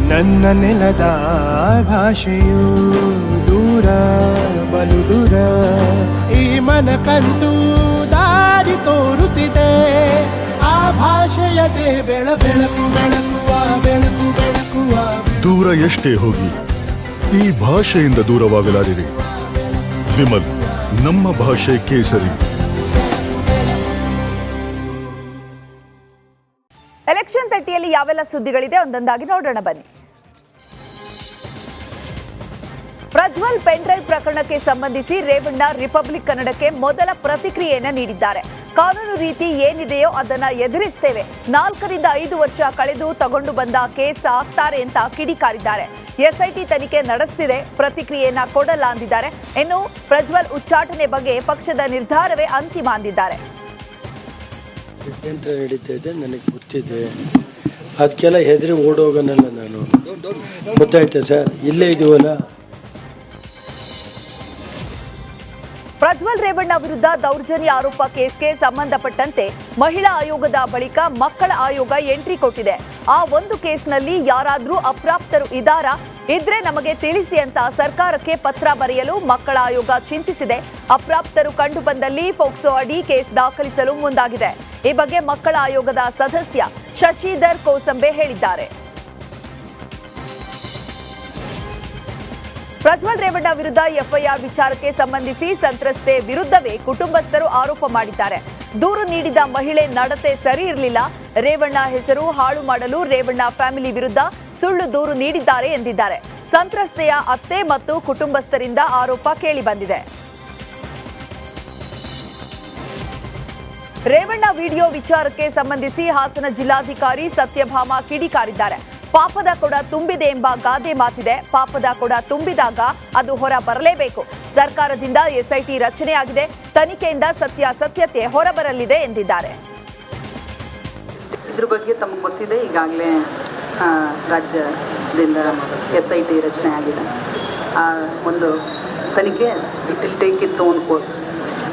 ನನ್ನ ನೆಲದ ಭಾಷೆಯು ದೂರ ಬಲು ದೂರ, ಈ ಮನಕಂತೂ ದಾರಿ ತೋರುತ್ತಿದೆ. ಆ ಭಾಷೆಯದೇ ಬೆಳಕು ಬೆಳಕುವ ಬೆಳಕು ಬೆಳಕುವ. ದೂರ ಎಷ್ಟೇ ಹೋಗಿ ಈ ಭಾಷೆಯಿಂದ ದೂರವಾಗಲಾರಿರಿ. ವಿಮಲ್, ನಮ್ಮ ಭಾಷೆ ಕೇಸರಿ. ಎಲೆಕ್ಷನ್ ತಟ್ಟಿಯಲ್ಲಿ ಯಾವೆಲ್ಲ ಸುದ್ದಿಗಳಿದೆ ಒಂದೊಂದಾಗಿ ನೋಡೋಣ ಬನ್ನಿ. ಪ್ರಜ್ವಲ್ ಪೆನ್ ಡ್ರೈವ್ ಪ್ರಕರಣಕ್ಕೆ ಸಂಬಂಧಿಸಿ ರೇವಣ್ಣ ರಿಪಬ್ಲಿಕ್ ಕನ್ನಡಕ್ಕೆ ಮೊದಲ ಪ್ರತಿಕ್ರಿಯೆಯನ್ನು ನೀಡಿದ್ದಾರೆ. ಕಾನೂನು ರೀತಿ ಏನಿದೆಯೋ ಅದನ್ನ ಎದುರಿಸ್ತೇವೆ. 4 ರಿಂದ 5 ವರ್ಷ ಕಳೆದು ತಗೊಂಡು ಬಂದ ಕೇಸ್ ಹಾಕ್ತಾರೆ ಅಂತ ಕಿಡಿಕಾರಿದ್ದಾರೆ. ಎಸ್ಐಟಿ ತನಿಖೆ ನಡೆಸ್ತಿದೆ, ಪ್ರತಿಕ್ರಿಯೆಯನ್ನ ಕೊಡಲ್ಲ ಅಂದಿದ್ದಾರೆ. ಇನ್ನು ಪ್ರಜ್ವಲ್ ಉಚ್ಚಾಟನೆ ಬಗ್ಗೆ ಪಕ್ಷದ ನಿರ್ಧಾರವೇ ಅಂತಿಮ ಅಂದಿದ್ದಾರೆ. ನಡೀತಾ ಇದೆ, ನನಗೆ ಗೊತ್ತಿದೆ. ಅದಕ್ಕೆಲ್ಲ ಹೆದರಿ ಓಡೋಗನಲ್ಲ ನಾನು. ಗೊತ್ತಾಯ್ತಾ ಸರ್, ಇಲ್ಲೇ ಇದೀವಲ್ಲ. ಪ್ರಜ್ವಲ್ ರೇವಣ್ಣ ವಿರುದ್ಧ ದೌರ್ಜನ್ಯ ಆರೋಪ ಕೇಸ್ಗೆ ಸಂಬಂಧಪಟ್ಟಂತೆ ಮಹಿಳಾ ಆಯೋಗದ ಬಳಿಕ ಮಕ್ಕಳ ಆಯೋಗ ಎಂಟ್ರಿ ಕೊಟ್ಟಿದೆ. ಆ ಒಂದು ಕೇಸ್ನಲ್ಲಿ ಯಾರಾದ್ರೂ ಅಪ್ರಾಪ್ತರು ಇದ್ದಾರಾ, ಇದ್ರೆ ನಮಗೆ ತಿಳಿಸಿ ಅಂತ ಸರ್ಕಾರಕ್ಕೆ ಪತ್ರ ಬರೆಯಲು ಮಕ್ಕಳ ಆಯೋಗ ಚಿಂತಿಸಿದೆ. ಅಪ್ರಾಪ್ತರು ಕಂಡು ಬಂದಲ್ಲಿ ಫೋಕ್ಸೋ ಅಡಿ ಕೇಸ್ ದಾಖಲಿಸಲು ಮುಂದಾಗಿದೆ. ಈ ಬಗ್ಗೆ ಮಕ್ಕಳ ಆಯೋಗದ ಸದಸ್ಯ ಶಶಿಧರ್ ಕೋಸಂಬೆ ಹೇಳಿದ್ದಾರೆ. ಪ್ರಜ್ವಲ್ ರೇವಣ್ಣ ವಿರುದ್ಧ ಎಫ್ಐಆರ್ ವಿಚಾರಕ್ಕೆ ಸಂಬಂಧಿಸಿ ಸಂತ್ರಸ್ತೆ ವಿರುದ್ಧವೇ ಕುಟುಂಬಸ್ಥರು ಆರೋಪ ಮಾಡಿದ್ದಾರೆ. ದೂರು ನೀಡಿದ ಮಹಿಳೆ ನಡತೆ ಸರಿ ಇರಲಿಲ್ಲ, ರೇವಣ್ಣ ಹೆಸರು ಹಾಳು ಮಾಡಲು ರೇವಣ್ಣ ಫ್ಯಾಮಿಲಿ ವಿರುದ್ಧ ಸುಳ್ಳು ದೂರು ನೀಡಿದ್ದಾರೆ ಎಂದಿದ್ದಾರೆ. ಸಂತ್ರಸ್ತೆಯ ಅತ್ತೆ ಮತ್ತು ಕುಟುಂಬಸ್ಥರಿಂದ ಆರೋಪ ಕೇಳಿಬಂದಿದೆ. ರೇವಣ್ಣ ವಿಡಿಯೋ ವಿಚಾರಕ್ಕೆ ಸಂಬಂಧಿಸಿ ಹಾಸನ ಜಿಲ್ಲಾಧಿಕಾರಿ ಸತ್ಯಭಾಮ ಕಿಡಿಕಾರಿದ್ದಾರೆ. ಪಾಪದ ಕೊಡ ತುಂಬಿದೆ ಎಂಬ ಗಾದೆ ಮಾತಿದೆ. ಪಾಪದ ಕೊಡ ತುಂಬಿದಾಗ ಅದು ಹೊರ ಬರಲೇಬೇಕು. ಸರ್ಕಾರದಿಂದ ಎಸ್ಐಟಿ ರಚನೆಯಾಗಿದೆ, ತನಿಖೆಯಿಂದ ಸತ್ಯಾಸತ್ಯತೆ ಹೊರಬರಲಿದೆ ಎಂದಿದ್ದಾರೆ. ಇದ್ರ ಬಗ್ಗೆ ತಮಗೆ ಗೊತ್ತಿದೆ, ಈಗಾಗಲೇ ರಾಜ್ಯದಿಂದ ಎಸ್ಐಟಿ ರಚನೆ ಆಗಿದೆ. ಒಂದು ತನಿಖೆ it will take its own course.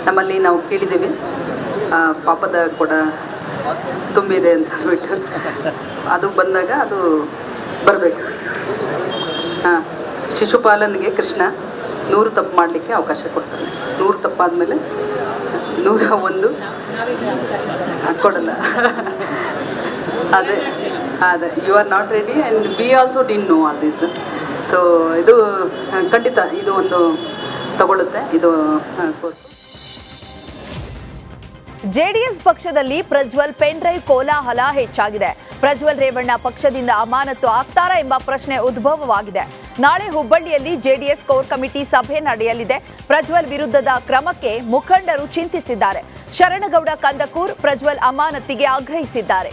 ನಮ್ಮಲ್ಲಿ ನಾವು ಕೇಳಿದ್ದೀವಿ ಪಾಪದ ಕೊಡ ತುಂಬಿದೆ ಅಂತ ಅಂದ್ಬಿಟ್ಟು, ಅದು ಬಂದಾಗ ಅದು ಬರಬೇಕು. ಶಿಶುಪಾಲನಿಗೆ ಕೃಷ್ಣ 100 ತಪ್ಪು ಮಾಡಲಿಕ್ಕೆ ಅವಕಾಶ ಕೊಡ್ತಾನೆ. 100 ತಪ್ಪಾದಮೇಲೆ 101 ಕೊಡಲ್ಲ. ಅದೇ you are not ready and we also didn't know all this. So ಇದು ಖಂಡಿತ ಇದು ಒಂದು ತಗೊಳ್ಳುತ್ತೆ ಇದು ಕೋರ್ಸ್. ಜೆಡಿಎಸ್ ಪಕ್ಷದಲ್ಲಿ ಪ್ರಜ್ವಲ್ ಪೆನ್ ಡ್ರೈವ್ ಕೋಲಾಹಲ ಹೆಚ್ಚಾಗಿದೆ. ಪ್ರಜ್ವಲ್ ರೇವಣ್ಣ ಪಕ್ಷದಿಂದ ಅಮಾನತು ಆಗ್ತಾರಾ ಎಂಬ ಪ್ರಶ್ನೆ ಉದ್ಭವವಾಗಿದೆ. ನಾಳೆ ಹುಬ್ಬಳ್ಳಿಯಲ್ಲಿ ಜೆಡಿಎಸ್ ಕೋರ್ ಕಮಿಟಿ ಸಭೆ ನಡೆಯಲಿದೆ. ಪ್ರಜ್ವಲ್ ವಿರುದ್ಧದ ಕ್ರಮಕ್ಕೆ ಮುಖಂಡರು ಚಿಂತಿಸಿದ್ದಾರೆ. ಶರಣಗೌಡ ಕಂದಕೂರ್ ಪ್ರಜ್ವಲ್ ಅಮಾನತಿಗೆ ಆಗ್ರಹಿಸಿದ್ದಾರೆ.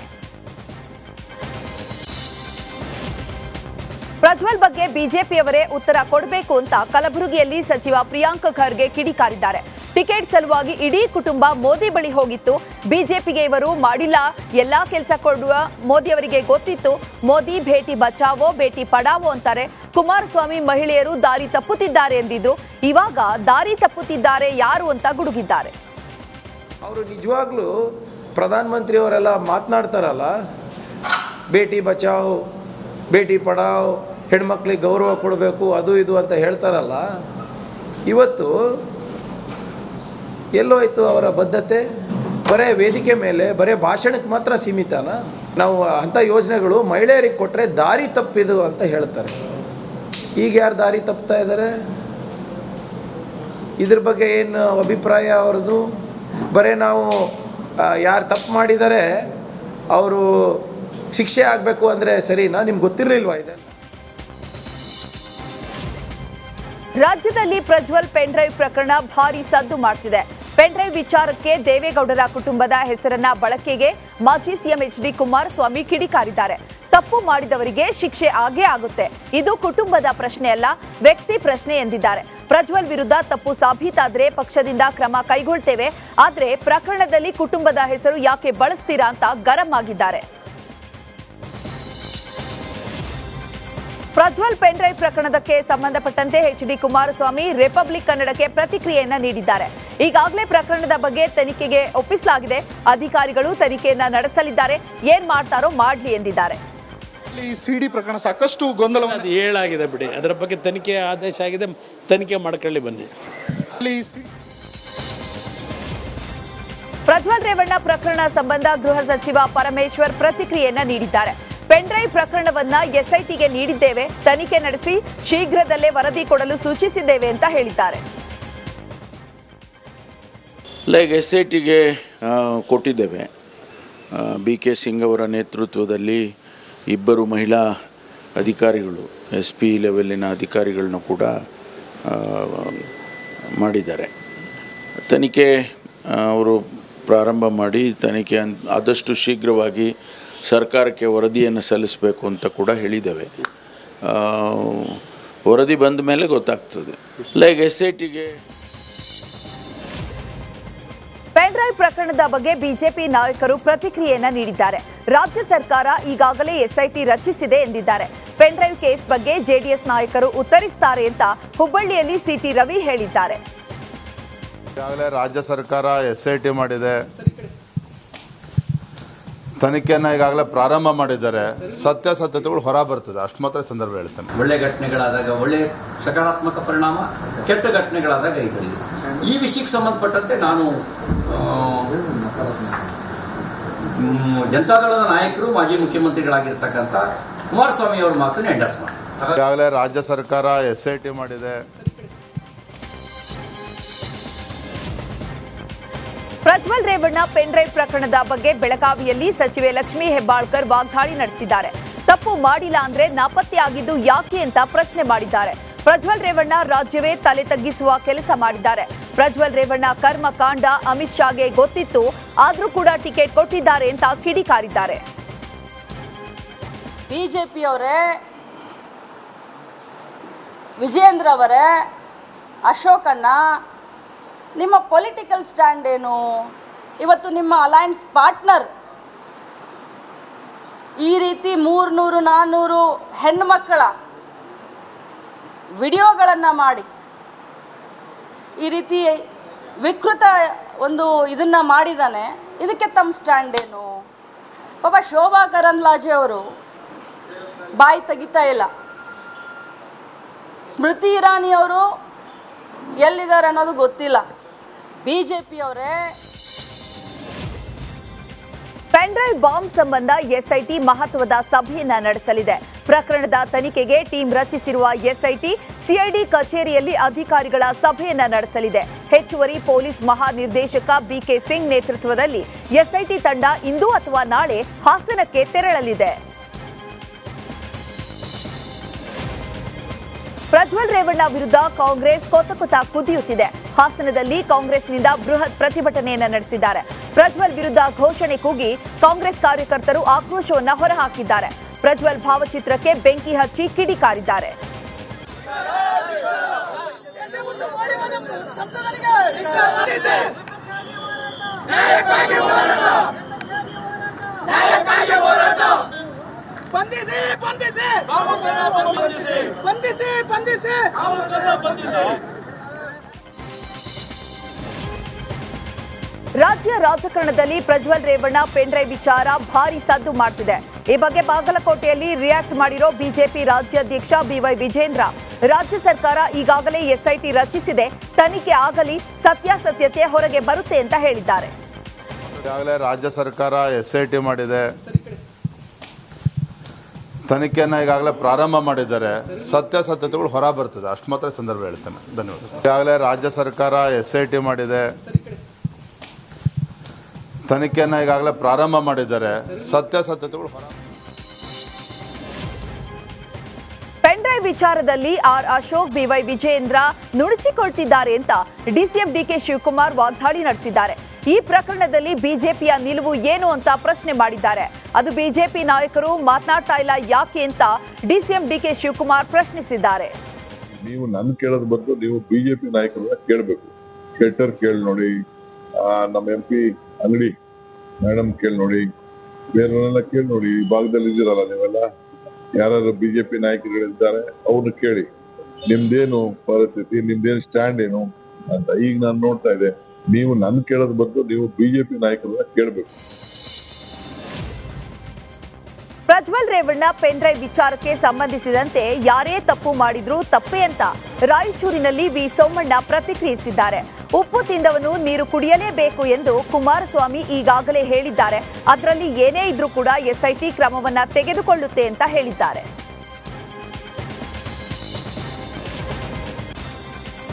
ಪ್ರಜ್ವಲ್ ಬಗ್ಗೆ ಬಿಜೆಪಿಯವರೇ ಉತ್ತರ ಕೊಡಬೇಕು ಅಂತ ಕಲಬುರಗಿಯಲ್ಲಿ ಸಚಿವ ಪ್ರಿಯಾಂಕ್ ಖರ್ಗೆ ಕಿಡಿಕಾರಿದ್ದಾರೆ. ಟಿಕೆಟ್ ಸಲುವಾಗಿ ಇಡೀ ಕುಟುಂಬ ಮೋದಿ ಬಳಿ ಹೋಗಿತ್ತು, ಬಿಜೆಪಿಗೆ ಇವರು ಮಾಡಿಲ್ಲ, ಎಲ್ಲಾ ಕೆಲಸ ಕೊಡುವ ಮೋದಿಯವರಿಗೆ ಗೊತ್ತಿತ್ತು. ಮೋದಿ ಭೇಟಿ ಬಚಾವೋ ಬೇಟಿ ಪಡಾವೋ ಅಂತಾರೆ. ಕುಮಾರಸ್ವಾಮಿ ಮಹಿಳೆಯರು ದಾರಿ ತಪ್ಪುತ್ತಿದ್ದಾರೆ ಎಂದಿದ್ರು. ಇವಾಗ ದಾರಿ ತಪ್ಪುತ್ತಿದ್ದಾರೆ ಯಾರು ಅಂತ ಗುಡುಗಿದ್ದಾರೆ. ಅವರು ನಿಜವಾಗ್ಲೂ ಪ್ರಧಾನಮಂತ್ರಿ ಅವರೆಲ್ಲ ಮಾತನಾಡ್ತಾರಲ್ಲ, ಬೇಟಿ ಬಚಾವ್ ಬೇಟಿ ಪಡಾವ್, ಹೆಣ್ಮಕ್ಳಿಗೆ ಗೌರವ ಕೊಡಬೇಕು, ಅದು ಇದು ಅಂತ ಹೇಳ್ತಾರಲ್ಲ, ಇವತ್ತು ಎಲ್ಲೋಯ್ತು ಅವರ ಬದ್ಧತೆ? ಬರೇ ವೇದಿಕೆ ಮೇಲೆ ಬರೇ ಭಾಷಣಕ್ಕೆ ಮಾತ್ರ ಸೀಮಿತನ? ನಾವು ಅಂಥ ಯೋಜನೆಗಳು ಮಹಿಳೆಯರಿಗೆ ಕೊಟ್ಟರೆ ದಾರಿ ತಪ್ಪಿದು ಅಂತ ಹೇಳ್ತಾರೆ. ಈಗ ಯಾರು ದಾರಿ ತಪ್ತಾ ಇದ್ದಾರೆ? ಇದ್ರ ಬಗ್ಗೆ ಏನು ಅಭಿಪ್ರಾಯ ಅವ್ರದ್ದು? ಬರೇ ನಾವು ಯಾರು ತಪ್ಪು ಮಾಡಿದ್ದಾರೆ ಅವರು ಶಿಕ್ಷೆ ಆಗಬೇಕು ಅಂದರೆ ಸರಿನಾ? ನಿಮ್ಗೆ ಗೊತ್ತಿರಲಿಲ್ವಾ ಇದೆ? ರಾಜ್ಯದಲ್ಲಿ ಪ್ರಜ್ವಲ್ ಪೆನ್ ಡ್ರೈವ್ ಪ್ರಕರಣ ಭಾರಿ ಸದ್ದು ಮಾಡ್ತಿದೆ. ಪೆನ್ ಡ್ರೈವ್ ವಿಚಾರಕ್ಕೆ ದೇವೇಗೌಡರ ಕುಟುಂಬದ ಹೆಸರನ್ನ ಬಳಕೆಗೆ ಮಾಜಿ ಸಿಎಂ ಎಚ್.ಡಿ. ಕುಮಾರಸ್ವಾಮಿ ಕಿಡಿಕಾರಿದ್ದಾರೆ. ತಪ್ಪು ಮಾಡಿದವರಿಗೆ ಶಿಕ್ಷೆ ಆಗೇ ಆಗುತ್ತೆ, ಇದು ಕುಟುಂಬದ ಪ್ರಶ್ನೆ ಅಲ್ಲ, ವ್ಯಕ್ತಿ ಪ್ರಶ್ನೆ ಎಂದಿದ್ದಾರೆ. ಪ್ರಜ್ವಲ್ ವಿರುದ್ಧ ತಪ್ಪು ಸಾಬೀತಾದ್ರೆ ಪಕ್ಷದಿಂದ ಕ್ರಮ ಕೈಗೊಳ್ತೇವೆ, ಆದ್ರೆ ಪ್ರಕರಣದಲ್ಲಿ ಕುಟುಂಬದ ಹೆಸರು ಯಾಕೆ ಬಳಸ್ತೀರಾ ಅಂತ ಗರಂ ಆಗಿದ್ದಾರೆ. ಪ್ರಜ್ವಲ್ ಪೆನ್ ಡ್ರೈವ್ ಪ್ರಕರಣಕ್ಕೆ ಸಂಬಂಧಪಟ್ಟಂತೆ ಎಚ್.ಡಿ. ಕುಮಾರಸ್ವಾಮಿ ರಿಪಬ್ಲಿಕ್ ಕನ್ನಡಕ್ಕೆ ಪ್ರತಿಕ್ರಿಯೆಯನ್ನ ನೀಡಿದ್ದಾರೆ. ಈಗಾಗಲೇ ಪ್ರಕರಣದ ಬಗ್ಗೆ ತನಿಖೆಗೆ ಒಪ್ಪಿಸಲಾಗಿದೆ. ಅಧಿಕಾರಿಗಳು ತನಿಖೆಯನ್ನ ನಡೆಸಲಿದ್ದಾರೆ, ಏನ್ ಮಾಡ್ತಾರೋ ಮಾಡ್ಲಿ ಎಂದಿದ್ದಾರೆ. ಈ ಸಿಡಿ ಪ್ರಕರಣ ಸಾಕಷ್ಟು ಗೊಂದಲವನ್ನು ಅದು ಹೇಳಾಗಿದೆ ಬಿಡಿ, ಅದರ ಬಗ್ಗೆ ತನಿಖೆ ಆದೇಶ ಆಗಿದೆ, ತನಿಖೆ ಮಾಡ್ಕೊಳ್ಳಿ ಬನ್ನಿ. ಪ್ರಜ್ವಲ್ ರೇವಣ್ಣ ಪ್ರಕರಣ ಸಂಬಂಧ ಗೃಹ ಸಚಿವ ಪರಮೇಶ್ವರ್ ಪ್ರತಿಕ್ರಿಯೆಯನ್ನ ನೀಡಿದ್ದಾರೆ. ಪೆನ್ಡ್ರೈವ್ ಪ್ರಕರಣವನ್ನ ಎಸ್ಐಟಿಗೆ ನೀಡಿದ್ದೇವೆ, ತನಿಖೆ ನಡೆಸಿ ಶೀಘ್ರದಲ್ಲೇ ವರದಿ ಕೊಡಲು ಸೂಚಿಸಿದ್ದೇವೆ ಅಂತ ಹೇಳಿದ್ದಾರೆ. ಲೈಕ್ ಎಸ್ಐಟಿಗೆ ಕೊಟ್ಟಿದ್ದೇವೆ. BK ಸಿಂಗ್ ಅವರ ನೇತೃತ್ವದಲ್ಲಿ ಇಬ್ಬರು ಮಹಿಳಾ ಅಧಿಕಾರಿಗಳು SP ಲೆವೆಲ್ಲಿನ ಅಧಿಕಾರಿಗಳನ್ನ ಕೂಡ ಮಾಡಿದ್ದಾರೆ. ತನಿಖೆ ಅವರು ಪ್ರಾರಂಭ ಮಾಡಿ ತನಿಖೆ ಆದಷ್ಟು ಶೀಘ್ರವಾಗಿ ಸರ್ಕಾರಕ್ಕೆ ವರದಿಯನ್ನು ಸಲ್ಲಿಸಬೇಕು ಅಂತ ಕೂಡ ಹೇಳಿದ್ದೇವೆ. ವರದಿ ಬಂದ ಮೇಲೆ ಗೊತ್ತಾಗ್ತದೆ. ಲೈಕ್ ಎಸ್ಐಟಿಗೆ ಪೆನ್ಡ್ರೈವ್ ಪ್ರಕರಣದ ಬಗ್ಗೆ ಬಿಜೆಪಿ ನಾಯಕರು ಪ್ರತಿಕ್ರಿಯೆಯನ್ನ ನೀಡಿದ್ದಾರೆ. ರಾಜ್ಯ ಸರ್ಕಾರ ಈಗಾಗಲೇ ಎಸ್ಐಟಿ ರಚಿಸಿದೆ ಎಂದಿದ್ದಾರೆ. ಪೆನ್ಡ್ರೈವ್ ಕೇಸ್ ಬಗ್ಗೆ ಜೆಡಿಎಸ್ ನಾಯಕರು ಉತ್ತರಿಸುತ್ತಾರೆ ಅಂತ ಹುಬ್ಬಳ್ಳಿಯಲ್ಲಿ CT ರವಿ ಹೇಳಿದ್ದಾರೆ. ಈಗಾಗಲೇ ರಾಜ್ಯ ಸರ್ಕಾರ SIT ಮಾಡಿದೆ, ತನಿಖೆಯನ್ನು ಈಗಾಗಲೇ ಪ್ರಾರಂಭ ಮಾಡಿದ್ದಾರೆ. ಸತ್ಯಾಸತ್ಯತೆಗಳು ಹೊರ ಬರ್ತದೆ, ಅಷ್ಟು ಮಾತ್ರ ಸಂದರ್ಭ ಹೇಳ್ತೇನೆ. ಒಳ್ಳೆ ಘಟನೆಗಳಾದಾಗ ಒಳ್ಳೆ ಸಕಾರಾತ್ಮಕ ಪರಿಣಾಮ, ಕೆಟ್ಟ ಘಟನೆಗಳಾದಾಗ ಇದರಲ್ಲಿ ಈ ವಿಷಯಕ್ಕೆ ಸಂಬಂಧಪಟ್ಟಂತೆ ನಾನು ಜನತಾದಳದ ನಾಯಕರು ಮಾಜಿ ಮುಖ್ಯಮಂತ್ರಿಗಳಾಗಿರ್ತಕ್ಕಂಥ ಕುಮಾರಸ್ವಾಮಿ ಅವರ ಮಾತನ್ನು ಎಂಡರ್ಸ್ ಮಾಡಿ. ಈಗಾಗಲೇ ರಾಜ್ಯ ಸರ್ಕಾರ SIT ಮಾಡಿದೆ. ಪ್ರಜ್ವಲ್ ರೇವಣ್ಣ ಪೆನ್ಡ್ರೈವ್ ಪ್ರಕರಣದ ಬಗ್ಗೆ ಬೆಳಗಾವಿಯಲ್ಲಿ ಸಚಿವೆ ಲಕ್ಷ್ಮೀ ಹೆಬ್ಬಾಳ್ಕರ್ ವಾಗ್ದಾಳಿ ನಡೆಸಿದ್ದಾರೆ. ತಪ್ಪು ಮಾಡಿಲ್ಲ ಅಂದ್ರೆ ನಾಪತ್ತೆಯಾಗಿದ್ದು ಯಾಕೆ ಅಂತ ಪ್ರಶ್ನೆ ಮಾಡಿದ್ದಾರೆ. ಪ್ರಜ್ವಲ್ ರೇವಣ್ಣ ರಾಜ್ಯವೇ ತಲೆ ತಗ್ಗಿಸುವ ಕೆಲಸ ಮಾಡಿದ್ದಾರೆ. ಪ್ರಜ್ವಲ್ ರೇವಣ್ಣ ಕರ್ಮಕಾಂಡ ಅಮಿತ್ ಶಾಗೆ ಗೊತ್ತಿತ್ತು, ಆದ್ರೂ ಕೂಡ ಟಿಕೆಟ್ ಕೊಟ್ಟಿದ್ದಾರೆ ಅಂತ ಕಿಡಿಕಾರಿದ್ದಾರೆ. ಬಿಜೆಪಿಯವರೇ, ವಿಜೇಂದ್ರ ಅವರೇ, ಅಶೋಕಣ್ಣ, ನಿಮ್ಮ ಪೊಲಿಟಿಕಲ್ ಸ್ಟ್ಯಾಂಡ್ ಏನು? ಇವತ್ತು ನಿಮ್ಮ ಅಲಯನ್ಸ್ ಪಾರ್ಟ್ನರ್ ಈ ರೀತಿ 300-400 ಹೆಣ್ಣುಮಕ್ಕಳ ವಿಡಿಯೋಗಳನ್ನು ಮಾಡಿ ಈ ರೀತಿ ವಿಕೃತ ಒಂದು ಇದನ್ನು ಮಾಡಿದ್ದಾನೆ. ಇದಕ್ಕೆ ತಮ್ಮ ಸ್ಟ್ಯಾಂಡ್ ಏನು? ಪಾಪ ಶೋಭಾ ಕರಂದ್ಲಾಜೆ ಅವರು ಬಾಯಿ ತೆಗಿತಾ ಇಲ್ಲ. ಸ್ಮೃತಿ ಇರಾನಿ ಅವರು ಎಲ್ಲಿದ್ದಾರೆ ಅನ್ನೋದು ಗೊತ್ತಿಲ್ಲ. ಬಿಜೆಪಿಯವರೇ ಪೆನ್ಡ್ರೈವ್ ಬಾಂಬ್ ಸಂಬಂಧ ಎಸ್ಐಟಿ ಮಹತ್ವದ ಸಭೆಯನ್ನ ನಡೆಸಲಿದೆ. ಪ್ರಕರಣದ ತನಿಖೆಗೆ ಟೀಮ್ ರಚಿಸಿರುವ ಎಸ್ಐಟಿ ಸಿಐಡಿ ಕಚೇರಿಯಲ್ಲಿ ಅಧಿಕಾರಿಗಳ ಸಭೆಯನ್ನ ನಡೆಸಲಿದೆ. ಹೆಚ್ಚುವರಿ ಪೊಲೀಸ್ ಮಹಾನಿರ್ದೇಶಕ BK ಸಿಂಗ್ ನೇತೃತ್ವದಲ್ಲಿ ಎಸ್ಐಟಿ ತಂಡ ಇಂದು ಅಥವಾ ನಾಳೆ ಹಾಸನಕ್ಕೆ ತೆರಳಲಿದೆ. ಪ್ರಜ್ವಲ್ ರೇವಣ್ಣ ವಿರುದ್ಧ ಕಾಂಗ್ರೆಸ್ ಕೊತ ಕುದಿಯುತ್ತಿದೆ. ಹಾಸನದಲ್ಲಿ ಕಾಂಗ್ರೆಸ್ನಿಂದ ಬೃಹತ್ ಪ್ರತಿಭಟನೆಯನ್ನ ನಡೆಸಿದ್ದಾರೆ. ಪ್ರಜ್ವಲ್ ವಿರುದ್ಧ ಘೋಷಣೆ ಕೂಗಿ ಕಾಂಗ್ರೆಸ್ ಕಾರ್ಯಕರ್ತರು ಆಕ್ರೋಶವನ್ನ ಹೊರಹಾಕಿದ್ದಾರೆ. ಪ್ರಜ್ವಲ್ ಭಾವಚಿತ್ರಕ್ಕೆ ಬೆಂಕಿ ಹಚ್ಚಿ ಕಿಡಿಕಾರಿದ್ದಾರೆ. ರಾಜ್ಯ ರಾಜಕಾರಣದಲ್ಲಿ ಪ್ರಜ್ವಲ್ ರೇವಣ್ಣ ಪೆನ್ಡ್ರೈವ್ ವಿಚಾರ ಭಾರಿ ಸದ್ದು ಮಾಡ್ತಿದೆ. ಈ ಬಗ್ಗೆ ಬಾಗಲಕೋಟೆಯಲ್ಲಿ ರಿಯಾಕ್ಟ್ ಮಾಡಿರೋ ಬಿಜೆಪಿ ರಾಜ್ಯಾಧ್ಯಕ್ಷ BY ವಿಜೇಂದ್ರ, ರಾಜ್ಯ ಸರ್ಕಾರ ಈಗಾಗಲೇ SIT ರಚಿಸಿದೆ, ತನಿಖೆ ಆಗಲಿ, ಸತ್ಯಾಸತ್ಯತೆ ಹೊರಗೆ ಬರುತ್ತೆ ಅಂತ ಹೇಳಿದ್ದಾರೆ. ಈಗಾಗಲೇ ರಾಜ್ಯ ಸರ್ಕಾರ SIT ಮಾಡಿದೆ, ತನಿಖೆಯನ್ನು ಈಗಾಗಲೇ ಪ್ರಾರಂಭ ಮಾಡಿದ್ದಾರೆ. ಸತ್ಯಾಸತ್ಯತೆಗಳು ಹೊರ ಬರ್ತದೆ, ಅಷ್ಟು ಮಾತ್ರ ಸಂದರ್ಭ ಹೇಳ್ತೇನೆ. ಧನ್ಯವಾದ. ಈಗಾಗಲೇ ರಾಜ್ಯ ಸರ್ಕಾರ SIT ಮಾಡಿದೆ, ತನಿಖೆಯನ್ನು ಈಗಾಗಲೇ ಪ್ರಾರಂಭ ಮಾಡಿದ್ದಾರೆ. ಸತ್ಯಾಸತ್ಯತೆಗಳು ಹೊರ. ಪೆನ್ಡ್ರೈವ್ ವಿಚಾರದಲ್ಲಿ ಅಶೋಕ್ BY ವಿಜೇಂದ್ರ ನುಣುಚಿಕೊಳ್ತಿದ್ದಾರೆ ಅಂತ DCM DK ಶಿವಕುಮಾರ್ ವಾಗ್ದಾಳಿ ನಡೆಸಿದ್ದಾರೆ. ಈ ಪ್ರಕರಣದಲ್ಲಿ ಬಿಜೆಪಿಯ ನಿಲುವು ಏನು ಅಂತ ಪ್ರಶ್ನೆ ಮಾಡಿದ್ದಾರೆ. ಅದು ಬಿಜೆಪಿ ನಾಯಕರು ಮಾತನಾಡ್ತಾ ಇಲ್ಲ ಯಾಕೆ ಅಂತ DCM DK ಶಿವಕುಮಾರ್ ಪ್ರಶ್ನಿಸಿದ್ದಾರೆ. ನೀವು ನನ್ನ ಕೇಳೋದ್ ಬದಲು ನೀವು ಬಿಜೆಪಿ ನಾಯಕರನ್ನ ಕೇಳಬೇಕು. ಶೆಟ್ಟರ್ ಕೇಳಿ ನೋಡಿ, ನಮ್ಮ MP ಅಂಗಡಿ ಮೇಡಮ್ ಕೇಳಿ ನೋಡಿ, ಬೇರೆಲ್ಲ ಕೇಳಿ ನೋಡಿ. ಈ ಭಾಗದಲ್ಲಿ ಇದ್ದೀರಲ್ಲ ನೀವೆಲ್ಲ, ಯಾರು ಬಿಜೆಪಿ ನಾಯಕರುಗಳಿದ್ದಾರೆ ಅವ್ರನ್ನ ಕೇಳಿ, ನಿಮ್ದೇನು ಪರಿಸ್ಥಿತಿ, ನಿಮ್ದೇನು ಸ್ಟ್ಯಾಂಡ್ ಏನು ಅಂತ. ಈಗ ನಾನು ನೋಡ್ತಾ ಇದ್ದೆ, ನೀವು ನನ್ನ ಕೇಳೋದ್ ಬದಲು ನೀವು ಬಿಜೆಪಿ ನಾಯಕರನ್ನ ಕೇಳಬೇಕು. ಪ್ರಜ್ವಲ್ ರೇವಣ್ಣ ಪೆನ್ ಡ್ರೈವ್ ವಿಚಾರಕ್ಕೆ ಸಂಬಂಧಿಸಿದಂತೆ ಯಾರೇ ತಪ್ಪು ಮಾಡಿದ್ರೂ ತಪ್ಪೇ ಅಂತ ರಾಯಚೂರಿನಲ್ಲಿ ವಿ ಸೋಮಣ್ಣ ಪ್ರತಿಕ್ರಿಯಿಸಿದ್ದಾರೆ. ಉಪ್ಪು ತಿಂದವನು ನೀರು ಕುಡಿಯಲೇಬೇಕು ಎಂದು ಕುಮಾರಸ್ವಾಮಿ ಈಗಾಗಲೇ ಹೇಳಿದ್ದಾರೆ. ಅದರಲ್ಲಿ ಏನೇ ಇದ್ರೂ ಕೂಡ ಎಸ್ಐಟಿ ಕ್ರಮವನ್ನ ತೆಗೆದುಕೊಳ್ಳುತ್ತೆ ಅಂತ ಹೇಳಿದ್ದಾರೆ.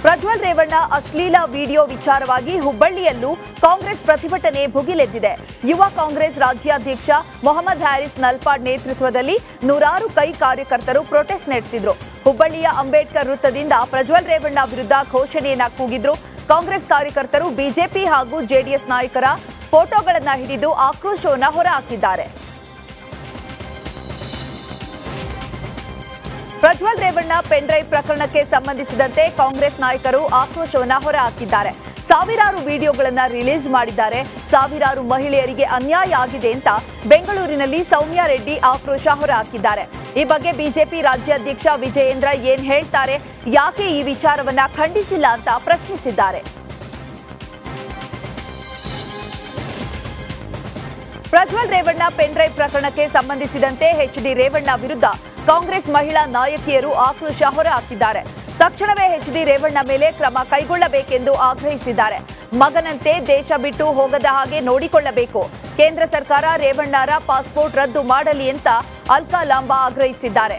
ಪ್ರಜ್ವಲ್ ರೇವಣ್ಣ ಅಶ್ಲೀಲ ವಿಡಿಯೋ ವಿಚಾರವಾಗಿ ಹುಬ್ಬಳ್ಳಿಯಲ್ಲೂ ಕಾಂಗ್ರೆಸ್ ಪ್ರತಿಭಟನೆ ಭುಗಿಲೆದ್ದಿದೆ. ಯುವ ಕಾಂಗ್ರೆಸ್ ರಾಜ್ಯಾಧ್ಯಕ್ಷ ಮೊಹಮ್ಮದ್ ಹ್ಯಾರಿಸ್ ನಲ್ಪಾಡ್ ನೇತೃತ್ವದಲ್ಲಿ ನೂರಾರು ಕೈ ಕಾರ್ಯಕರ್ತರು ಪ್ರೊಟೆಸ್ಟ್ ನಡೆಸಿದ್ರು. ಹುಬ್ಬಳ್ಳಿಯ ಅಂಬೇಡ್ಕರ್ ವೃತ್ತದಿಂದ ಪ್ರಜ್ವಲ್ ರೇವಣ್ಣ ವಿರುದ್ಧ ಘೋಷಣೆಯನ್ನ ಕೂಗಿದ್ರು. ಕಾಂಗ್ರೆಸ್ ಕಾರ್ಯಕರ್ತರು ಬಿಜೆಪಿ ಹಾಗೂ ಜೆಡಿಎಸ್ ನಾಯಕರ ಫೋಟೋಗಳನ್ನು ಹಿಡಿದು ಆಕ್ರೋಶವನ್ನ ಹೊರಹಾಕಿದ್ದಾರೆ. ಪ್ರಜ್ವಲ್ ರೇವಣ್ಣ ಪೆನ್ ಡ್ರೈವ್ ಪ್ರಕರಣಕ್ಕೆ ಸಂಬಂಧಿಸಿದಂತೆ ಕಾಂಗ್ರೆಸ್ ನಾಯಕರು ಆಕ್ರೋಶವನ್ನ ಹೊರಹಾಕಿದ್ದಾರೆ. ಸಾವಿರಾರು ವಿಡಿಯೋಗಳನ್ನು ರಿಲೀಸ್ ಮಾಡಿದ್ದಾರೆ. ಸಾವಿರಾರು ಮಹಿಳೆಯರಿಗೆ ಅನ್ಯಾಯ ಆಗಿದೆ ಅಂತ ಬೆಂಗಳೂರಿನಲ್ಲಿ ಸೌಮ್ಯಾ ರೆಡ್ಡಿ ಆಕ್ರೋಶ ಹೊರಹಾಕಿದ್ದಾರೆ. ಈ ಬಗ್ಗೆ ಬಿಜೆಪಿ ರಾಜ್ಯಾಧ್ಯಕ್ಷ ವಿಜಯೇಂದ್ರ ಏನ್ ಹೇಳ್ತಾರೆ, ಯಾಕೆ ಈ ವಿಚಾರವನ್ನ ಖಂಡಿಸಿಲ್ಲ ಅಂತ ಪ್ರಶ್ನಿಸಿದ್ದಾರೆ. ಪ್ರಜ್ವಲ್ ರೇವಣ್ಣ ಪೆನ್ ಡ್ರೈವ್ ಪ್ರಕರಣಕ್ಕೆ ಸಂಬಂಧಿಸಿದಂತೆ ಎಚ್.ಡಿ. ರೇವಣ್ಣ ವಿರುದ್ಧ ಕಾಂಗ್ರೆಸ್ ಮಹಿಳಾ ನಾಯಕಿಯರು ಆಕ್ರೋಶ ಹೊರಹಾಕಿದ್ದಾರೆ. ತಕ್ಷಣವೇ ಎಚ್.ಡಿ. ರೇವಣ್ಣ ಮೇಲೆ ಕ್ರಮ ಕೈಗೊಳ್ಳಬೇಕೆಂದು ಆಗ್ರಹಿಸಿದ್ದಾರೆ. ಮಗನಂತೆ ದೇಶ ಬಿಟ್ಟು ಹೋಗದ ಹಾಗೆ ನೋಡಿಕೊಳ್ಳಬೇಕು. ಕೇಂದ್ರ ಸರ್ಕಾರ ರೇವಣ್ಣರ ಪಾಸ್ಪೋರ್ಟ್ ರದ್ದು ಮಾಡಲಿ ಅಂತ ಅಲ್ಕಾ ಲಾಂಬಾ ಆಗ್ರಹಿಸಿದ್ದಾರೆ.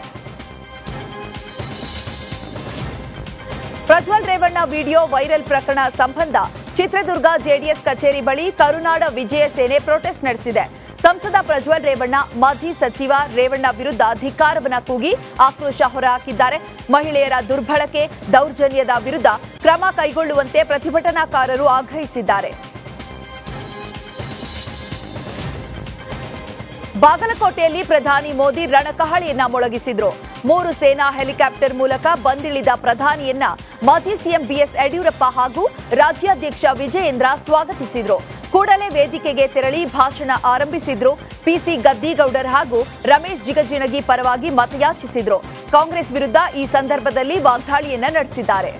ಪ್ರಜ್ವಲ್ ರೇವಣ್ಣ ವಿಡಿಯೋ ವೈರಲ್ ಪ್ರಕರಣ ಸಂಬಂಧ ಚಿತ್ರದುರ್ಗ ಜೆಡಿಎಸ್ ಕಚೇರಿ ಬಳಿ ಕರುನಾಡ ವಿಜಯ ಸೇನೆ ಪ್ರೊಟೆಸ್ಟ್ ನಡೆಸಿದೆ. ಸಂಸದ ಪ್ರಜ್ವಲ್ ರೇವಣ್ಣ ಮಾಜಿ ಸಚಿವ ರೇವಣ್ಣ ವಿರುದ್ಧ ಧಿಕ್ಕಾರವನ್ನ ಕೂಗಿ ಆಕ್ರೋಶ ಹೊರಹಾಕಿದ್ದಾರೆ. ಮಹಿಳೆಯರ ದುರ್ಬಳಕೆ, ದೌರ್ಜನ್ಯದ ವಿರುದ್ಧ ಕ್ರಮ ಕೈಗೊಳ್ಳುವಂತೆ ಪ್ರತಿಭಟನಾಕಾರರು ಆಗ್ರಹಿಸಿದ್ದಾರೆ. ಬಾಗಲಕೋಟೆಯಲ್ಲಿ ಪ್ರಧಾನಿ ಮೋದಿ ರಣಕಹಳಿಯನ್ನ ಮೊಳಗಿಸಿದ್ರು. 3 ಸೇನಾ ಹೆಲಿಕಾಪ್ಟರ್ ಮೂಲಕ ಬಂದಿಳಿದ ಪ್ರಧಾನಿಯನ್ನ ಮಾಜಿ ಸಿಎಂ ಬಿಎಸ್ ಯಡಿಯೂರಪ್ಪ ಹಾಗೂ ರಾಜ್ಯಾಧ್ಯಕ್ಷ ವಿಜಯೇಂದ್ರ ಸ್ವಾಗತಿಸಿದ್ರು. ಕೂಡಲೇ ವೇದಿಕೆಗೆ ತೆರಳಿ ಭಾಷಣ ಆರಂಭಿಸಿದ್ರು. ಪಿಸಿ ಗದ್ದಿಗೌಡರ್ ಹಾಗೂ ರಮೇಶ್ ಜಿಗಜಿಣಗಿ ಪರವಾಗಿ ಮತಯಾಚಿಸಿದ್ರು. ಕಾಂಗ್ರೆಸ್ ವಿರುದ್ಧ ಈ ಸಂದರ್ಭದಲ್ಲಿ ವಾಗ್ದಾಳಿಯನ್ನ ನಡೆಸಿದ್ದಾರೆ.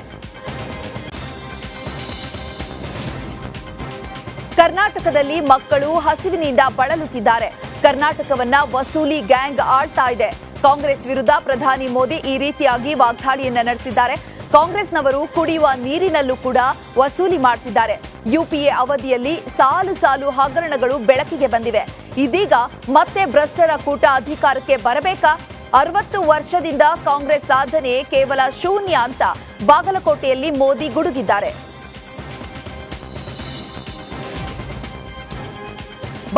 ಕರ್ನಾಟಕದಲ್ಲಿ ಮಕ್ಕಳು ಹಸಿವಿನಿಂದ ಬಳಲುತ್ತಿದ್ದಾರೆ. ಕರ್ನಾಟಕವನ್ನ ವಸೂಲಿ ಗ್ಯಾಂಗ್ ಆಳ್ತಾ ಇದೆ. ಕಾಂಗ್ರೆಸ್ ವಿರುದ್ಧ ಪ್ರಧಾನಿ ಮೋದಿ ಈ ರೀತಿಯಾಗಿ ವಾಗ್ದಾಳಿಯನ್ನ ನಡೆಸಿದ್ದಾರೆ. ಕಾಂಗ್ರೆಸ್ನವರು ಕುಡಿಯುವ ನೀರಿನಲ್ಲೂ ಕೂಡ ವಸೂಲಿ ಮಾಡ್ತಿದ್ದಾರೆ. ಯುಪಿಎ ಅವಧಿಯಲ್ಲಿ ಸಾಲು ಸಾಲು ಹಗರಣಗಳು ಬೆಳಕಿಗೆ ಬಂದಿವೆ. ಇದೀಗ ಮತ್ತೆ ಭ್ರಷ್ಟರ ಕೂಟ ಅಧಿಕಾರಕ್ಕೆ ಬರಬೇಕಾ? 60 ವರ್ಷದಿಂದ ಕಾಂಗ್ರೆಸ್ ಸಾಧನೆ ಕೇವಲ ಶೂನ್ಯ ಅಂತ ಬಾಗಲಕೋಟೆಯಲ್ಲಿ ಮೋದಿ ಗುಡುಗಿದ್ದಾರೆ.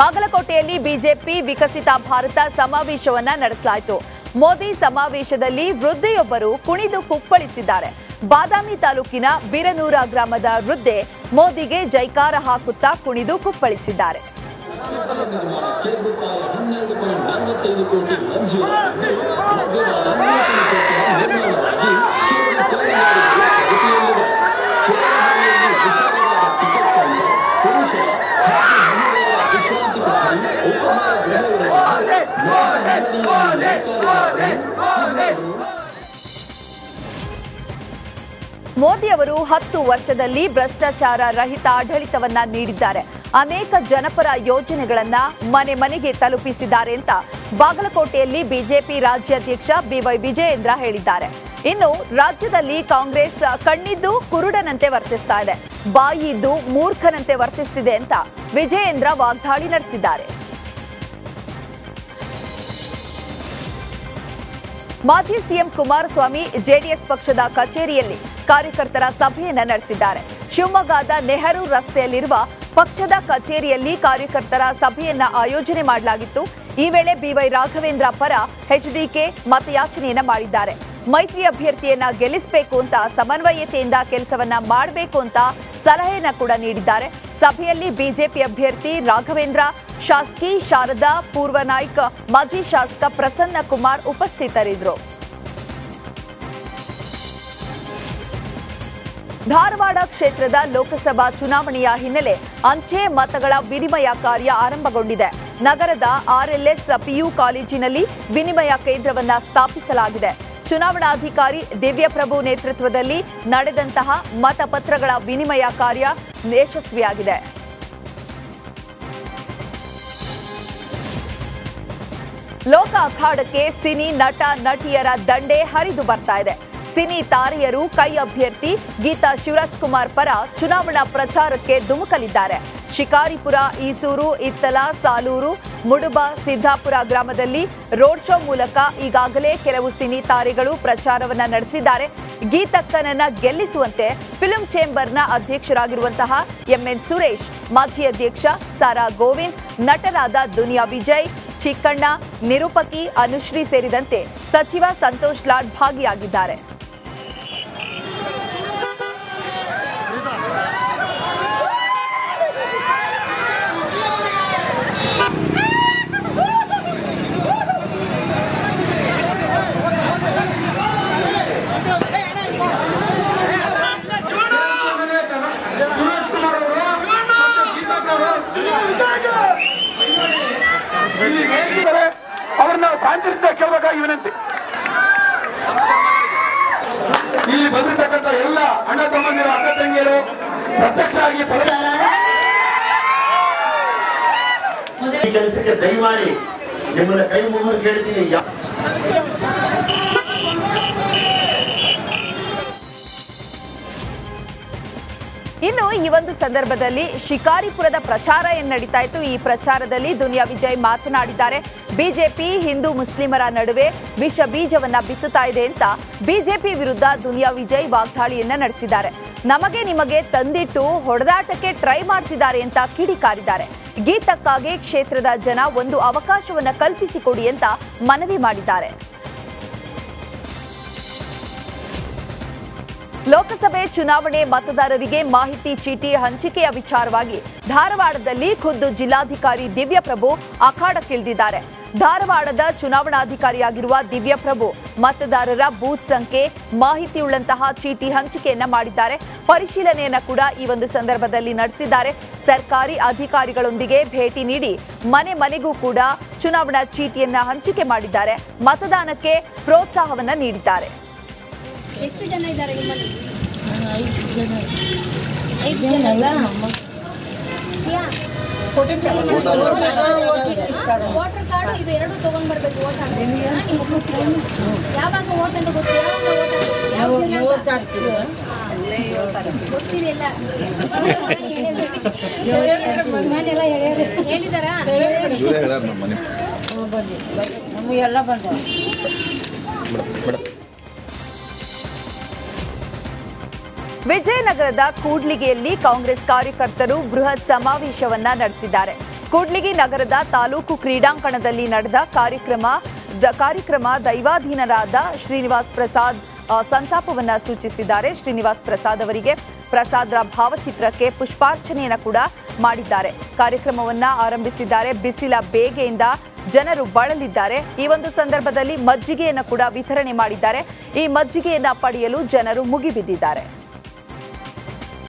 ಬಾಗಲಕೋಟೆಯಲ್ಲಿ ಬಿಜೆಪಿ ವಿಕಸಿತ ಭಾರತ ಸಮಾವೇಶವನ್ನ ನಡೆಸಲಾಯಿತು. ಮೋದಿ ಸಮಾವೇಶದಲ್ಲಿ ವೃದ್ಧೆಯೊಬ್ಬರು ಕುಣಿದು ಕುಪ್ಪಳಿಸಿದ್ದಾರೆ. ಬಾದಾಮಿ ತಾಲೂಕಿನ ಬಿರನೂರ ಗ್ರಾಮದ ವೃದ್ಧೆ ಮೋದಿಗೆ ಜೈಕಾರ ಹಾಕುತ್ತಾ ಕುಣಿದು ಕುಪ್ಪಳಿಸಿದ್ದಾರೆ. ಮೋದಿ ಅವರು 10 ವರ್ಷದಲ್ಲಿ ಭ್ರಷ್ಟಾಚಾರ ರಹಿತ ಆಡಳಿತವನ್ನ ನೀಡಿದ್ದಾರೆ. ಅನೇಕ ಜನಪರ ಯೋಜನೆಗಳನ್ನ ಮನೆ ಮನೆಗೆ ತಲುಪಿಸಿದ್ದಾರೆ ಅಂತ ಬಾಗಲಕೋಟೆಯಲ್ಲಿ ಬಿಜೆಪಿ ರಾಜ್ಯಾಧ್ಯಕ್ಷ ಬಿವೈ ವಿಜಯೇಂದ್ರ ಹೇಳಿದ್ದಾರೆ. ಇನ್ನು ರಾಜ್ಯದಲ್ಲಿ ಕಾಂಗ್ರೆಸ್ ಕಣ್ಣಿದ್ದು ಕುರುಡನಂತೆ ವರ್ತಿಸ್ತಾ ಇದೆ, ಬಾಯಿ ಇದ್ದು ಮೂರ್ಖನಂತೆ ವರ್ತಿಸುತ್ತಿದೆ ಅಂತ ವಿಜಯೇಂದ್ರ ವಾಗ್ದಾಳಿ ನಡೆಸಿದ್ದಾರೆ. ಮಾಜಿ ಸಿಎಂ ಕುಮಾರಸ್ವಾಮಿ ಜೆಡಿಎಸ್ ಪಕ್ಷದ ಕಚೇರಿಯಲ್ಲಿ ಕಾರ್ಯಕರ್ತರ ಸಭೆಯನ್ನ ನಡೆಸಿದ್ದಾರೆ. ಶಿವಮೊಗ್ಗದ ನೆಹರು ರಸ್ತೆಯಲ್ಲಿರುವ ಪಕ್ಷದ ಕಚೇರಿಯಲ್ಲಿ ಕಾರ್ಯಕರ್ತರ ಸಭೆಯನ್ನ ಆಯೋಜನೆ ಮಾಡಲಾಗಿತ್ತು. ಈ ವೇಳೆ ಬಿವೈ ರಾಘವೇಂದ್ರ ಪರ ಎಚ್ಡಿಕೆ ಮತಯಾಚನೆಯನ್ನ ಮಾಡಿದ್ದಾರೆ. ಮೈತ್ರಿ ಅಭ್ಯರ್ಥಿಯನ್ನ ಗೆಲ್ಲಿಸಬೇಕು ಅಂತ ಸಮನ್ವಯತೆಯಿಂದ ಕೆಲಸವನ್ನ ಮಾಡಬೇಕು ಅಂತ ಸಲಹೆಯನ್ನ ಕೂಡ ನೀಡಿದ್ದಾರೆ. ಸಭೆಯಲ್ಲಿ ಬಿಜೆಪಿ ಅಭ್ಯರ್ಥಿ ರಾಘವೇಂದ್ರ, ಶಾಸಕಿ ಶಾರದಾ, ಪೂರ್ವ ನಾಯ್ಕ, ಮಾಜಿ ಶಾಸಕ ಪ್ರಸನ್ನ ಕುಮಾರ್ ಉಪಸ್ಥಿತರಿದ್ದರು. ಧಾರವಾಡ ಕ್ಷೇತ್ರದ ಲೋಕಸಭಾ ಚುನಾವಣೆಯ ಹಿನ್ನೆಲೆ ಅಂಚೆ ಮತಗಳ ವಿನಿಮಯ ಕಾರ್ಯ ಆರಂಭಗೊಂಡಿದೆ. ನಗರದ ಆರ್ಎಲ್ಎಸ್ ಪಿಯು ಕಾಲೇಜಿನಲ್ಲಿ ವಿನಿಮಯ ಕೇಂದ್ರವನ್ನ ಸ್ಥಾಪಿಸಲಾಗಿದೆ. ಚುನಾವಣಾಧಿಕಾರಿ ದಿವ್ಯಪ್ರಭು ನೇತೃತ್ವದಲ್ಲಿ ನಡೆದಂತಹ ಮತಪತ್ರಗಳ ವಿನಿಮಯ ಕಾರ್ಯ ಯಶಸ್ವಿಯಾಗಿದೆ. ಲೋಕ ಅಖಾಡಕ್ಕೆ ಸಿನಿ ನಟ ನಟಿಯರ ದಂಡೆ ಹರಿದು ಬರ್ತಾ ಇದೆ. ಸಿನಿ ತಾರೆಯರು ಕೈ ಅಭ್ಯರ್ಥಿ ಗೀತಾ ಶಿವರಾಜ್ಕುಮಾರ್ ಪರ ಚುನಾವಣಾ ಪ್ರಚಾರಕ್ಕೆ ಧುಮುಕಲಿದ್ದಾರೆ. ಶಿಕಾರಿಪುರ, ಈಸೂರು, ಇತ್ತಲ, ಸಾಲೂರು, ಮುಡುಬ, ಸಿದ್ದಾಪುರ ಗ್ರಾಮದಲ್ಲಿ ರೋಡ್ ಶೋ ಮೂಲಕ ಈಗಾಗಲೇ ಕೆಲವು ಸಿನಿ ತಾರೆಗಳು ಪ್ರಚಾರವನ್ನ ನಡೆಸಿದ್ದಾರೆ. ಗೀತಕ್ಕನನ್ನ ಗೆಲ್ಲಿಸುವಂತೆ ಫಿಲ್ಮ್ ಚೇಂಬರ್ನ ಅಧ್ಯಕ್ಷರಾಗಿರುವಂತಹ ಎಂಎನ್ ಸುರೇಶ್, ಮಾಜಿ ಅಧ್ಯಕ್ಷ ಸಾರಾ ಗೋವಿಂದ್, ನಟರಾದ ದುನಿಯಾ ವಿಜಯ್, ಚಿಕ್ಕಣ್ಣ, ನಿರೂಪಕಿ ಅನುಶ್ರೀ ಸೇರಿದಂತೆ ಸಚಿವ ಸಂತೋಷ್ ಲಾಡ್ ಭಾಗಿಯಾಗಿದ್ದಾರೆ. ಅವ್ರನ್ನ ಶಾಂತಿಯುತ ಕೇಳಬೇಕಾಗಿ ವಿನಂತಿ. ಇಲ್ಲಿ ಬಂದಿರತಕ್ಕಂಥ ಎಲ್ಲ ಅಣ್ಣ ತಮ್ಮಂದಿರು, ಅಕ್ಕ ತಂಗಿಯರು ಪ್ರತ್ಯಕ್ಷ ಆಗಿ ಕೆಲಸಕ್ಕೆ ದಯಮಾಡಿ ನಿಮ್ಮನ್ನ ಕೈ ಮುಗಿದು ಕೇಳ್ತೀನಿ. ಇನ್ನು ಈ ಒಂದು ಸಂದರ್ಭದಲ್ಲಿ ಶಿಕಾರಿಪುರದ ಪ್ರಚಾರ ಏನ್ ನಡೀತಾ ಇತ್ತು, ಈ ಪ್ರಚಾರದಲ್ಲಿ ದುನಿಯಾ ವಿಜಯ್ ಮಾತನಾಡಿದ್ದಾರೆ. ಬಿಜೆಪಿ ಹಿಂದೂ ಮುಸ್ಲಿಮರ ನಡುವೆ ವಿಷ ಬೀಜವನ್ನ ಬಿತ್ತುತ್ತಾ ಇದೆ ಅಂತ ಬಿಜೆಪಿ ವಿರುದ್ಧ ದುನಿಯಾ ವಿಜಯ್ ವಾಗ್ದಾಳಿಯನ್ನ ನಡೆಸಿದ್ದಾರೆ. ನಮಗೆ ನಿಮಗೆ ತಂದಿಟ್ಟು ಹೊಡೆದಾಟಕ್ಕೆ ಟ್ರೈ ಮಾಡ್ತಿದ್ದಾರೆ ಅಂತ ಕಿಡಿಕಾರಿದ್ದಾರೆ. ಗೀತಕ್ಕಾಗಿ ಕ್ಷೇತ್ರದ ಜನ ಒಂದು ಅವಕಾಶವನ್ನ ಕಲ್ಪಿಸಿಕೊಡಿ ಅಂತ ಮನವಿ ಮಾಡಿದ್ದಾರೆ. ಲೋಕಸಭೆ ಚುನಾವಣೆ ಮತದಾರರಿಗೆ ಮಾಹಿತಿ ಚೀಟಿ ಹಂಚಿಕೆಯ ವಿಚಾರವಾಗಿ ಧಾರವಾಡದಲ್ಲಿ ಖುದ್ದು ಜಿಲ್ಲಾಧಿಕಾರಿ ದಿವ್ಯಪ್ರಭು ಅಖಾಡಕ್ಕಿಳಿದಿದ್ದಾರೆ. ಧಾರವಾಡದ ಚುನಾವಣಾಧಿಕಾರಿಯಾಗಿರುವ ದಿವ್ಯಪ್ರಭು ಮತದಾರರ ಬೂತ್ ಸಂಖ್ಯೆ, ಮಾಹಿತಿಯುಳ್ಳಂತಹ ಚೀಟಿ ಹಂಚಿಕೆಯನ್ನ ಮಾಡಿದ್ದಾರೆ. ಪರಿಶೀಲನೆಯನ್ನ ಕೂಡ ಈ ಒಂದು ಸಂದರ್ಭದಲ್ಲಿ ನಡೆಸಿದ್ದಾರೆ. ಸರ್ಕಾರಿ ಅಧಿಕಾರಿಗಳೊಂದಿಗೆ ಭೇಟಿ ನೀಡಿ ಮನೆ ಮನೆಗೂ ಕೂಡ ಚುನಾವಣಾ ಚೀಟಿಯನ್ನ ಹಂಚಿಕೆ ಮಾಡಿದ್ದಾರೆ. ಮತದಾನಕ್ಕೆ ಪ್ರೋತ್ಸಾಹವನ್ನ ನೀಡಿದ್ದಾರೆ. ಎಷ್ಟು ಜನ ಇದ್ದಾರೆ ನಿಮ್ಮಲ್ಲಿ? 5 ಜನ. 5 ಜನ ವೋಟರ್ ಕಾರ್ಡ್ ಇದು ಎರಡು ತಗೊಂಡ್ ಬರ್ಬೇಕು. ವೋಟ್ ಯಾವಾಗ ವೋಟ್ ಅಂತ ಗೊತ್ತು? ಗೊತ್ತಿದೆಯಲ್ಲ, ಹೇಳಿದಾರಾ? ನಮಗೆಲ್ಲ ಬಂದ. ವಿಜಯನಗರದ ಕೂಡ್ಲಿಗಿಯಲ್ಲಿ ಕಾಂಗ್ರೆಸ್ ಕಾರ್ಯಕರ್ತರು ಬೃಹತ್ ಸಮಾವೇಶವನ್ನ ನಡೆಸಿದ್ದಾರೆ. ಕೂಡ್ಲಿಗಿ ನಗರದ ತಾಲೂಕು ಕ್ರೀಡಾಂಗಣದಲ್ಲಿ ನಡೆದ ಕಾರ್ಯಕ್ರಮ ದೈವಾಧೀನರಾದ ಶ್ರೀನಿವಾಸ್ ಪ್ರಸಾದ್ ಸಂತಾಪವನ್ನ ಸೂಚಿಸಿದ್ದಾರೆ. ಶ್ರೀನಿವಾಸ್ ಪ್ರಸಾದ್ ಅವರಿಗೆ ಪ್ರಸಾದ್ರ ಭಾವಚಿತ್ರಕ್ಕೆ ಪುಷ್ಪಾರ್ಚನೆಯನ್ನು ಕೂಡ ಮಾಡಿದ್ದಾರೆ. ಕಾರ್ಯಕ್ರಮವನ್ನ ಆರಂಭಿಸಿದ್ದಾರೆ. ಬಿಸಿಲ ಬೇಗೆಯಿಂದ ಜನರು ಬಳಲಿದ್ದಾರೆ. ಈ ಒಂದು ಸಂದರ್ಭದಲ್ಲಿ ಮಜ್ಜಿಗೆಯನ್ನು ಕೂಡ ವಿತರಣೆ ಮಾಡಿದ್ದಾರೆ. ಈ ಮಜ್ಜಿಗೆಯನ್ನ ಪಡೆಯಲು ಜನರು ಮುಗಿಬಿದ್ದಿದ್ದಾರೆ.